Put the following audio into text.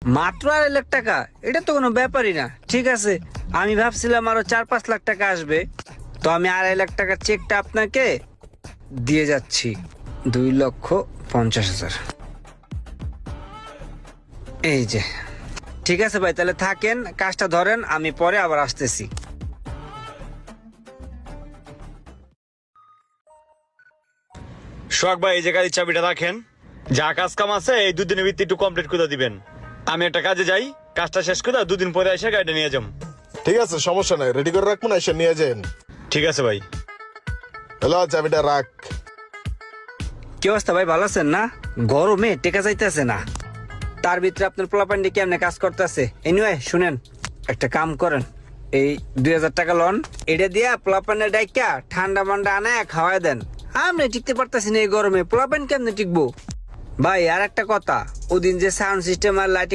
মাত্র 2.5 লাখ টাকা? এটা তো কোনো ব্যাপারই না। ঠিক আছে, আমি ভাবছিলাম আরো 4-5 লাখ টাকা আসবে, তো আমি 2.5 লাখ টাকার চেকটা আপনাকে দিয়ে যাচ্ছি। 2,50,000। এই যে। ঠিক আছে ভাই, তাহলে থাকেন, কাজটা ধরেন, আমি পরে আবার আসতেছি। সোহাগ ভাই, এই যে গাড়ির চাবিটা রাখেন। যা কাজ কাম আছে এই 2 দিনের ভিত্তি একটু কমপ্লিট করে দিবেন। আমি একটা কাজে যাই, কাজটা শেষ করে 2 দিন পরে এসে গাড়িটা নিয়ে যাম। ঠিক আছে, সমস্যা নাই, রেডি করে রাখবো না, এসে নিয়ে যান। ঠিক আছে ভাই। হ্যালো, চাবিটা রাখ। কি অবস্থা ভাই, ভালো আছেন না? গরমে টেকা যাইতেছে না, তার ভিতরে আপনার পোলাপান্ডি কেমনে কাজ করতেছে। এনিওয়ে শুনেন, একটা কাম করেন, এই 2,000 টাকা লোন, এটা দিয়া পোলাপান্ডে ডাইকা ঠান্ডা মান্ডা আনায় খাওয়াই দেন। আমি টিকতে পারতেছি না এই গরমে, পোলাপান কেমনে টিকবো? ভাই আর একটা কথা, ওদিন যে সাউন্ড সিস্টেম আর লাইটিং